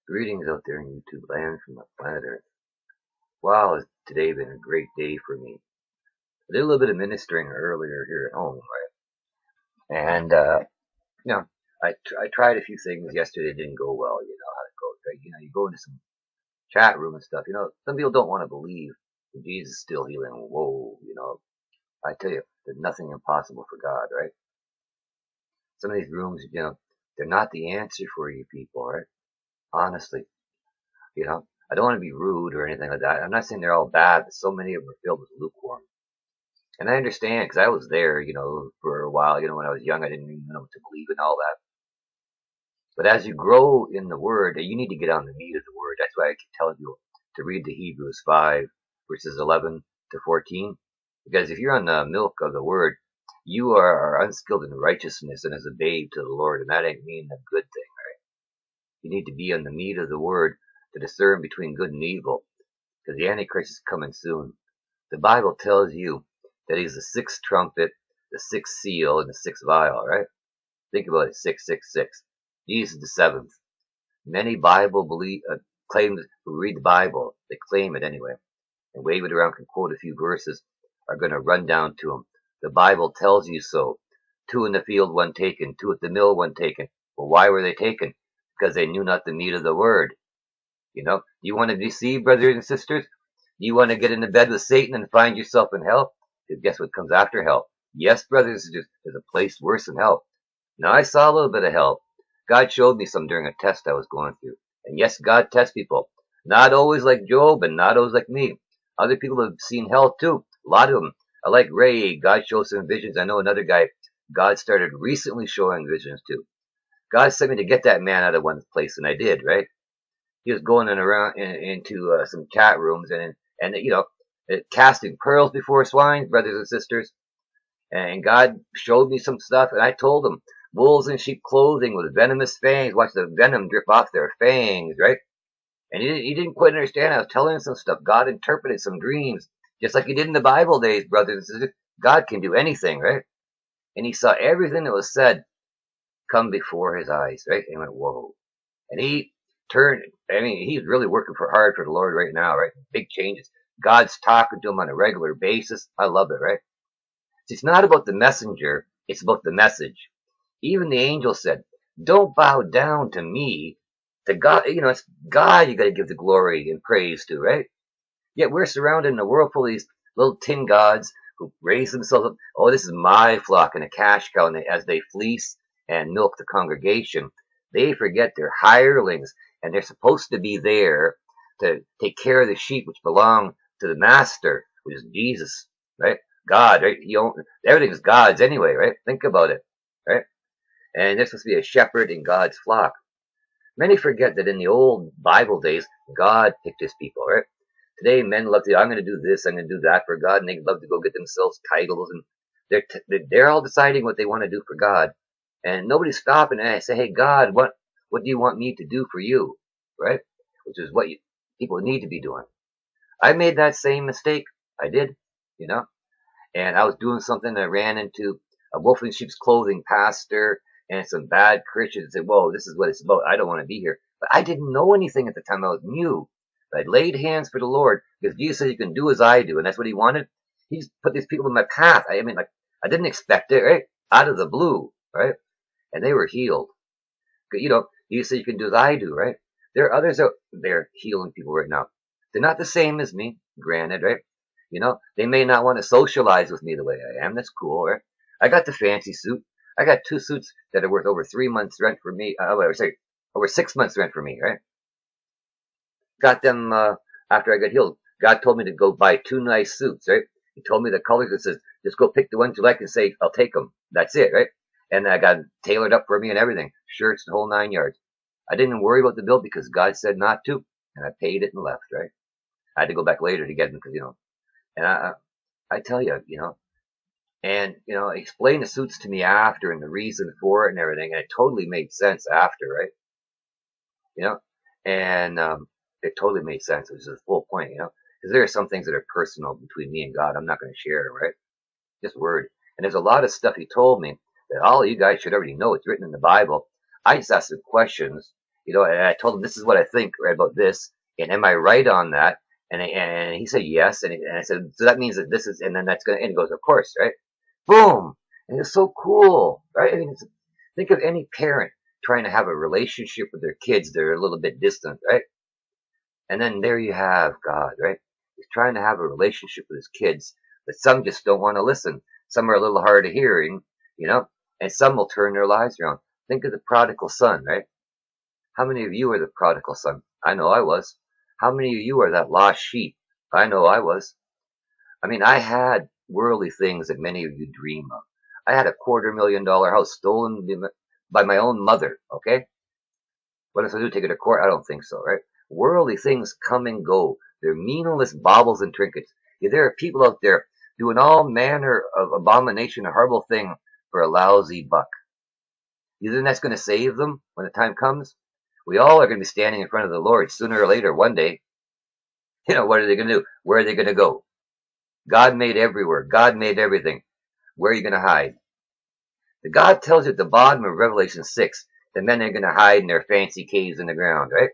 Greetings out there in YouTube land from the planet Earth. Wow, has today been a great day for me. I did a little bit of ministering earlier here at home, right? And, you know, I tried a few things yesterday, didn't go well. You know how it goes, right? You go into some chat room and stuff. Some people don't want to believe that Jesus is still healing. Whoa, I tell you, there's nothing impossible for God, right? Some of these rooms, they're not the answer for you people, right? Honestly. I don't want to be rude or anything like that. I'm not saying they're all bad, but so many of them are filled with lukewarm. And I understand because I was there, for a while. When I was young, I didn't even know what to believe and all that. But as you grow in the Word, you need to get on the meat of the Word. That's why I keep telling you to read the Hebrews 5, verses 11 to 14. Because if you're on the milk of the Word, you are unskilled in righteousness and as a babe to the Lord. And that ain't mean a good thing, right? You need to be on the meat of the Word to discern between good and evil, because the Antichrist is coming soon. The Bible tells you that he's the sixth trumpet, the sixth seal, and the sixth vial, right? Think about it, 666. Jesus is the seventh. Many Bible claims who read the Bible, they claim it anyway, and wave it around, can quote a few verses, are going to run down to him. The Bible tells you so. 2 in the field, 1 taken. 2 at the mill, 1 taken. Well, why were they taken? Because they knew not the meat of the word. Do you want to be deceived, brothers and sisters? Do you want to get into bed with Satan and find yourself in hell? Because guess what comes after hell? Yes, brothers and sisters, there's a place worse than hell. Now, I saw a little bit of hell. God showed me some during a test I was going through. And yes, God tests people. Not always like Job and not always like me. Other people have seen hell too. A lot of them. I like Ray. God shows some visions. I know another guy God started recently showing visions to. God sent me to get that man out of one place, and I did, right? He was going around into some chat rooms and casting pearls before swine, brothers and sisters. And God showed me some stuff, and I told him, wolves in sheep clothing with venomous fangs. Watch the venom drip off their fangs, right? And he didn't quite understand. I was telling him some stuff. God interpreted some dreams, just like he did in the Bible days, brothers and sisters. God can do anything, right? And he saw everything that was said come before his eyes, right? And he went, whoa. And he turned, he's really working hard for the Lord right now, right? Big changes. God's talking to him on a regular basis. I love it, right? It's not about the messenger, it's about the message. Even the angel said, don't bow down to me, to God. It's God you got to give the glory and praise to, right? Yet we're surrounded in a world full of these little tin gods who raise themselves up. Oh, this is my flock and a cash cow. And as they fleece and milk the congregation, they forget they're hirelings, and they're supposed to be there to take care of the sheep which belong to the master, which is Jesus, right? God, right? Everything's God's anyway, right? Think about it, right? And they're supposed to be a shepherd in God's flock. Many forget that in the old Bible days, God picked his people, right? Today, men love to, I'm going to do this, I'm going to do that for God, and they love to go get themselves titles, and they're all deciding what they want to do for God. And nobody's stopping and I say, hey, God, what do you want me to do for you? Right? Which is what people need to be doing. I made that same mistake. I did, and I was doing something that ran into a wolf in sheep's clothing pastor and some bad Christians said, whoa, this is what it's about. I don't want to be here. But I didn't know anything at the time. I was new. But I laid hands for the Lord because Jesus said you can do as I do. And that's what he wanted. He just put these people in my path. I didn't expect it, right? Out of the blue, right? And they were healed. You say you can do as I do, right? There are others out there healing people right now. They're not the same as me, granted, right? They may not want to socialize with me the way I am. That's cool, right? I got the fancy suit. I got 2 suits that are worth over 3 months rent for me. Over 6 months rent for me, right? Got them after I got healed. God told me to go buy 2 nice suits, right? He told me the colors. It says, just go pick the ones you like and say, I'll take them. That's it, right? And I got tailored up for me and everything. Shirts, the whole 9 yards. I didn't worry about the bill because God said not to. And I paid it and left, right? I had to go back later to get them because, And I tell you, and, explain the suits to me after and the reason for it and everything. And it totally made sense after, right? And it totally made sense. It was the full point, because there are some things that are personal between me and God. I'm not going to share, right? Just word. And there's a lot of stuff he told me that all of you guys should already know. It's written in the Bible. I just asked some questions, And I told him this is what I think right about this, and am I right on that? And he said yes, and I said, so that means that this is, and then that's gonna, and he goes, of course, right? Boom, and it's so cool, right? I mean, think of any parent trying to have a relationship with their kids that are a little bit distant, right? And then there you have God, right? He's trying to have a relationship with his kids, but some just don't want to listen. Some are a little hard of hearing, and some will turn their lives around. Think of the prodigal son, right? How many of you are the prodigal son? I know I was. How many of you are that lost sheep? I know I was. I mean, I had worldly things that many of you dream of. I had a $250,000 house stolen by my own mother, okay? What if I do take it to court? I don't think so, right? Worldly things come and go. They're meaningless baubles and trinkets. Yeah, there are people out there doing all manner of abomination and horrible thing for a lousy buck. You think that's going to save them when the time comes? We all are going to be standing in front of the Lord sooner or later one day. What are they going to do? Where are they going to go? God made everywhere. God made everything. Where are you going to hide? The God tells you at the bottom of Revelation 6 that men are going to hide in their fancy caves in the ground, right?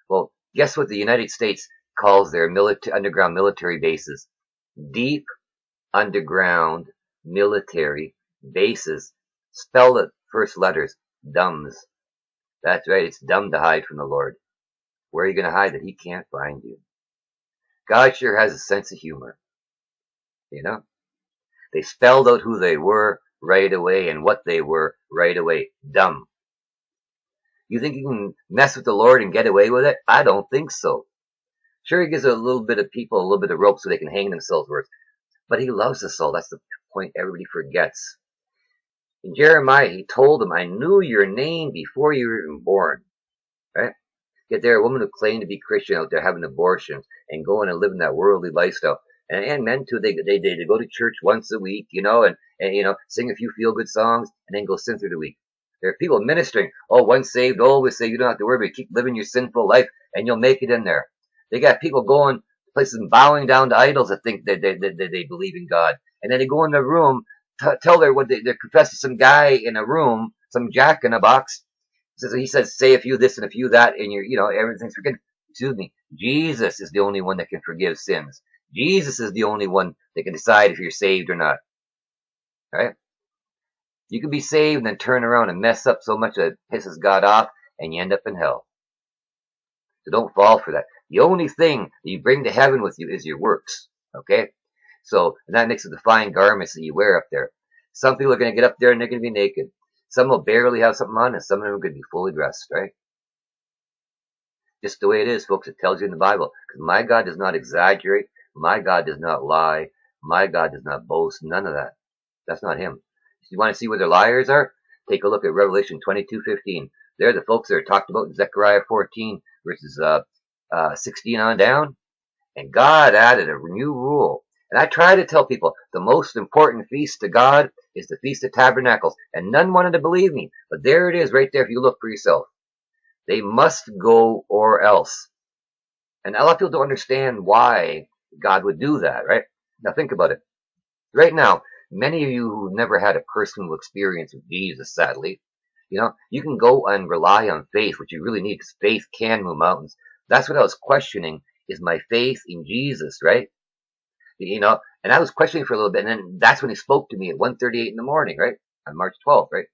Well, guess what the United States calls their underground military bases? Deep underground military bases. Spell the first letters, dumbs. That's right, it's dumb to hide from the Lord. Where are you going to hide that he can't find you? God sure has a sense of humor, They spelled out who they were right away and what they were right away. Dumb. You think you can mess with the Lord and get away with it? I don't think so. Sure, he gives a little bit of people a little bit of rope so they can hang themselves with, but he loves us all. That's the point everybody forgets. In Jeremiah, he told them, I knew your name before you were even born. Right? Yet there are women who claim to be Christian out there having abortions and going and living that worldly lifestyle. And men too, they go to church once a week, and sing a few feel good songs and then go sin through the week. There are people ministering, oh, once saved, always saved. You don't have to worry, but keep living your sinful life and you'll make it in there. They got people going places and bowing down to idols that think that they believe in God. And then they go in the room, tell they're confessing some guy in a room, some jack in a box. He says, say a few this and a few that, and everything's forgiven. Excuse me. Jesus is the only one that can forgive sins. Jesus is the only one that can decide if you're saved or not. Right? You can be saved and then turn around and mess up so much that it pisses God off, and you end up in hell. So don't fall for that. The only thing that you bring to heaven with you is your works. Okay? So, and that makes it the fine garments that you wear up there. Some people are going to get up there and they're going to be naked. Some will barely have something on, and some of them are going to be fully dressed, right? Just the way it is, folks. It tells you in the Bible. Because my God does not exaggerate. My God does not lie. My God does not boast. None of that. That's not him. You want to see where the liars are? Take a look at Revelation 22:15. They're the folks that are talked about in Zechariah 14 verses 16 on down. And God added a new rule. And I try to tell people the most important feast to God is the Feast of Tabernacles. And none wanted to believe me. But there it is right there if you look for yourself. They must go or else. And a lot of people don't understand why God would do that, right? Now think about it. Right now, many of you who never had a personal experience with Jesus, sadly, you can go and rely on faith, which you really need because faith can move mountains. That's what I was questioning, is my faith in Jesus, right? And I was questioning for a little bit, and then that's when he spoke to me at 1:38 in the morning, right? On March 12th, right?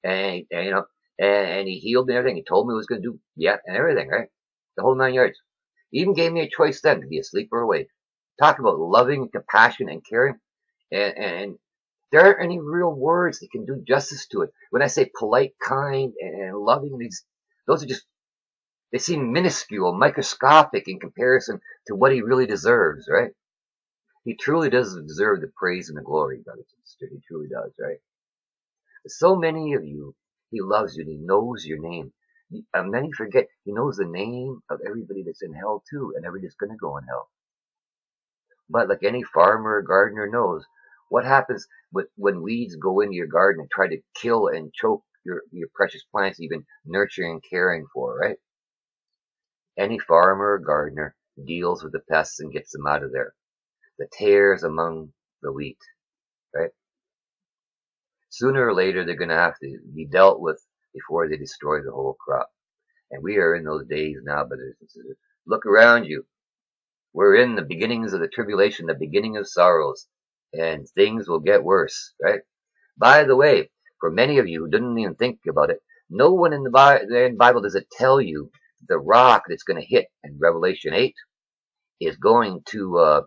And he healed me and everything. He told me what he was going to do, and everything, right? The whole 9 yards. He even gave me a choice then to be asleep or awake. Talk about loving, compassion, and caring. And there aren't any real words that can do justice to it. When I say polite, kind, and loving, those are just, they seem minuscule, microscopic in comparison to what he really deserves, right? He truly does deserve the praise and the glory, brothers and sisters. He truly does, right? But so many of you, he loves you and he knows your name. And many forget he knows the name of everybody that's in hell too, and everybody's going to go in hell. But like any farmer or gardener knows, what happens when weeds go into your garden and try to kill and choke your precious plants you've been nurturing and caring for, right? Any farmer or gardener deals with the pests and gets them out of there. The tares among the wheat, right? Sooner or later, they're going to have to be dealt with before they destroy the whole crop. And we are in those days now, brothers and sisters. Look around you. We're in the beginnings of the tribulation, the beginning of sorrows, and things will get worse, right? By the way, for many of you who didn't even think about it, no one in the Bible does it tell you the rock that's going to hit in Revelation 8 is going to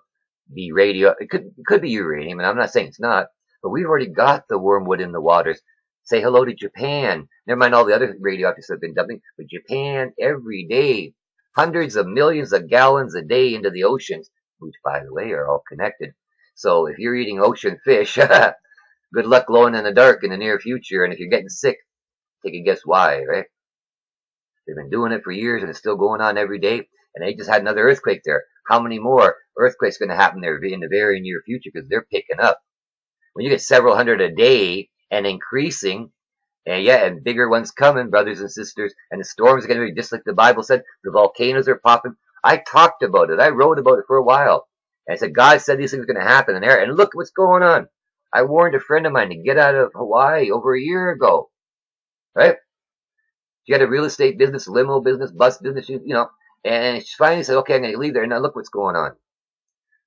be radio. It could be uranium, and I'm not saying it's not, but we've already got the wormwood in the waters. Say hello to Japan. Never mind all the other radioactives that have been dumping, but Japan every day, hundreds of millions of gallons a day into the oceans, which, by the way, are all connected. So if you're eating ocean fish, good luck glowing in the dark in the near future. And if you're getting sick, take a guess why, right? They've been doing it for years, and it's still going on every day. And they just had another earthquake there. How many more earthquakes going to happen there in the very near future? Because they're picking up. When you get several hundred a day and increasing, and bigger ones coming, brothers and sisters, and the storms are going to be just like the Bible said. The volcanoes are popping. I talked about it. I wrote about it for a while. And I said, God said these things are going to happen in there. And look what's going on. I warned a friend of mine to get out of Hawaii over a year ago. Right? She had a real estate business, limo business, bus business, and she finally said, okay, I'm going to leave there. And now look what's going on.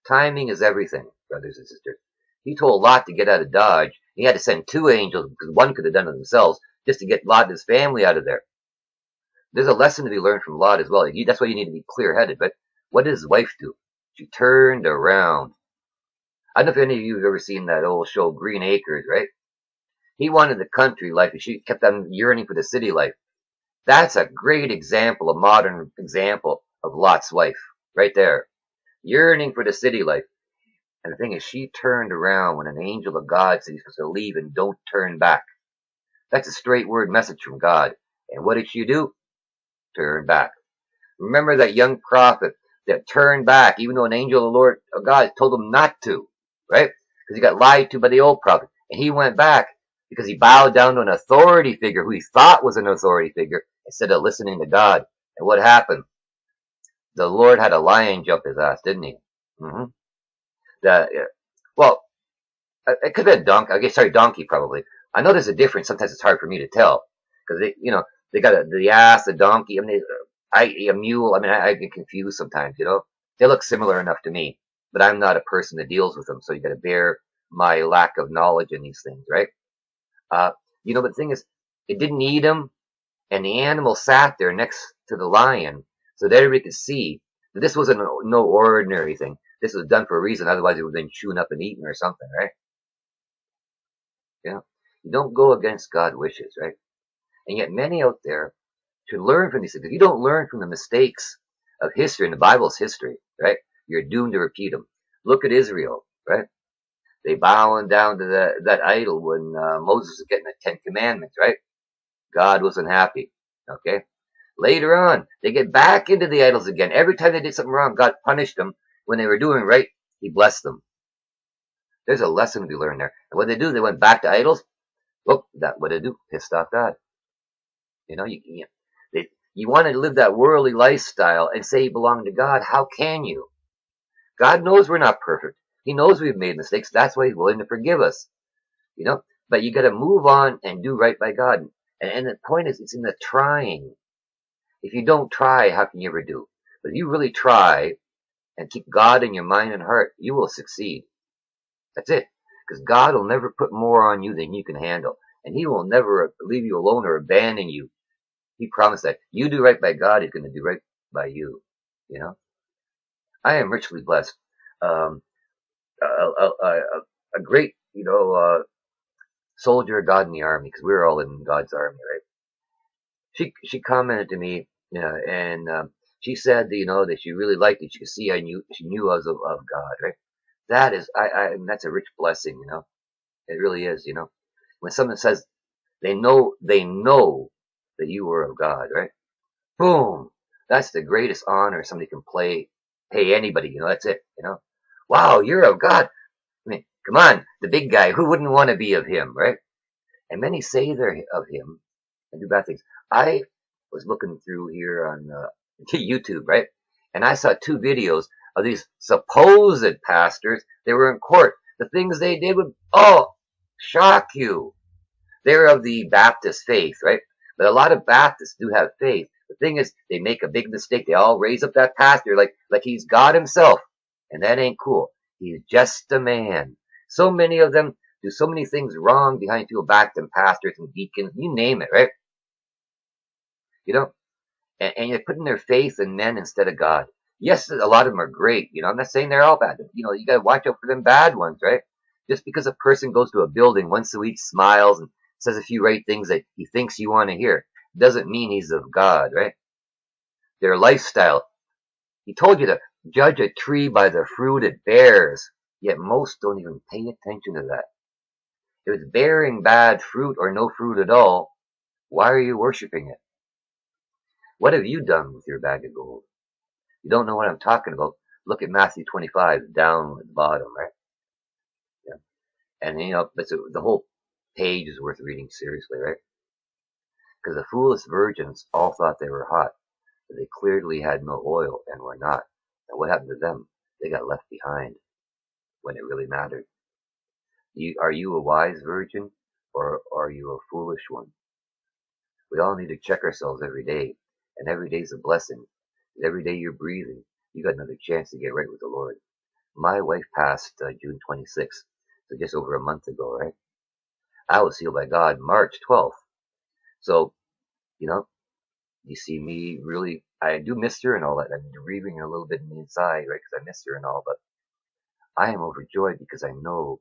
Timing is everything, brothers and sisters. He told Lot to get out of Dodge. He had to send 2 angels, because one could have done it themselves, just to get Lot and his family out of there. There's a lesson to be learned from Lot as well. That's why you need to be clear-headed. But what did his wife do? She turned around. I don't know if any of you have ever seen that old show, Green Acres, right? He wanted the country life, and she kept on yearning for the city life. That's a great example, a modern example of Lot's wife, right there. Yearning for the city life. And the thing is, she turned around when an angel of God said you're supposed to leave and don't turn back. That's a straight word message from God. And what did she do? Turn back. Remember that young prophet that turned back, even though an angel of the Lord of God told him not to, right? Because he got lied to by the old prophet. And he went back because he bowed down to an authority figure who he thought was an authority figure instead of listening to God. And what happened? The Lord had a lion jump his ass, didn't he? Mm-hmm. Well, it could have been donkey probably. I know there's a difference. Sometimes it's hard for me to tell because they got the ass, the donkey. I mean, a mule. I mean, I get confused sometimes. They look similar enough to me, but I'm not a person that deals with them. So you got to bear my lack of knowledge in these things, right? But the thing is, it didn't eat him, and the animal sat there next to the lion, so that everybody could see that this wasn't no ordinary thing. This was done for a reason, otherwise it would have been chewed up and eaten or something, right? You don't go against God's wishes, right? And yet many out there should learn from these things. If you don't learn from the mistakes of history, and the Bible's history, right, you're doomed to repeat them. Look at Israel, right? They bowing down to that idol when Moses was getting the 10 Commandments, right? God wasn't happy, okay? Later on, they get back into the idols again. Every time they did something wrong, God punished them. When they were doing right, he blessed them. There's a lesson to be learned there. And what they do, they went back to idols. Look, what they do, pissed off God. You want to live that worldly lifestyle and say you belong to God. How can you? God knows we're not perfect. He knows we've made mistakes. That's why he's willing to forgive us. But you got to move on and do right by God. And the point is, it's in the trying. If you don't try, how can you ever do? But if you really try and keep God in your mind and heart, you will succeed. That's it. Because God will never put more on you than you can handle. And he will never leave you alone or abandon you. He promised that. You do right by God, he's going to do right by you. I am richly blessed. A great, soldier of God in the army, because we were all in God's army, right? She commented to me, and she said that, that she really liked it. She could see she knew I was of God, right? That is, that's a rich blessing, It really is, When someone says they know that you were of God, right? Boom! That's the greatest honor somebody can pay anybody, that's it, Wow, you're of God. I mean, come on, the big guy, who wouldn't want to be of him, right? And many say they're of him and do bad things. I was looking through here on YouTube, right? And I saw 2 videos of these supposed pastors. They were in court. The things they did would, shock you. They're of the Baptist faith, right? But a lot of Baptists do have faith. The thing is, they make a big mistake. They all raise up that pastor like he's God himself. And that ain't cool. He's just a man. So many of them do so many things wrong behind people back than pastors and deacons. You name it, right? You know, and you're putting their faith in men instead of God. Yes, a lot of them are great. I'm not saying they're all bad. You got to watch out for them bad ones, right? Just because a person goes to a building once a week, smiles, and says a few right things that he thinks you want to hear, doesn't mean he's of God, right? Their lifestyle. He told you to judge a tree by the fruit it bears, yet most don't even pay attention to that. If it's bearing bad fruit or no fruit at all, why are you worshiping it? What have you done with your bag of gold? You don't know what I'm talking about? Look at Matthew 25 down at the bottom, right? Yeah. And the whole page is worth reading seriously, right? Because the foolish virgins all thought they were hot, but they clearly had no oil and were not. And what happened to them? They got left behind when it really mattered. Are you a wise virgin or are you a foolish one? We all need to check ourselves every day, and every day is a blessing. Every day you're breathing, you got another chance to get right with the Lord. My wife passed June 26th, so just over a month ago, right? I was healed by God March 12th. So, you see me really, I do miss her and all that. I'm grieving a little bit in the inside, right? Because I miss her and all, but I am overjoyed because I know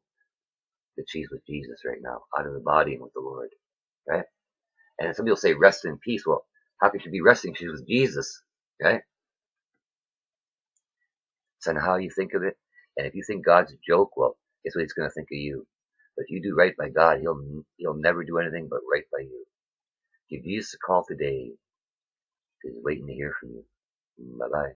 that she's with Jesus right now, out of the body and with the Lord, right? And some people say rest in peace. Well, how can she be resting? She's with Jesus, right? It's on how you think of it. And if you think God's a joke, well, guess what he's going to think of you. But if you do right by God, he'll never do anything but right by you. Give Jesus a call today. He's waiting to hear from you. Bye-bye.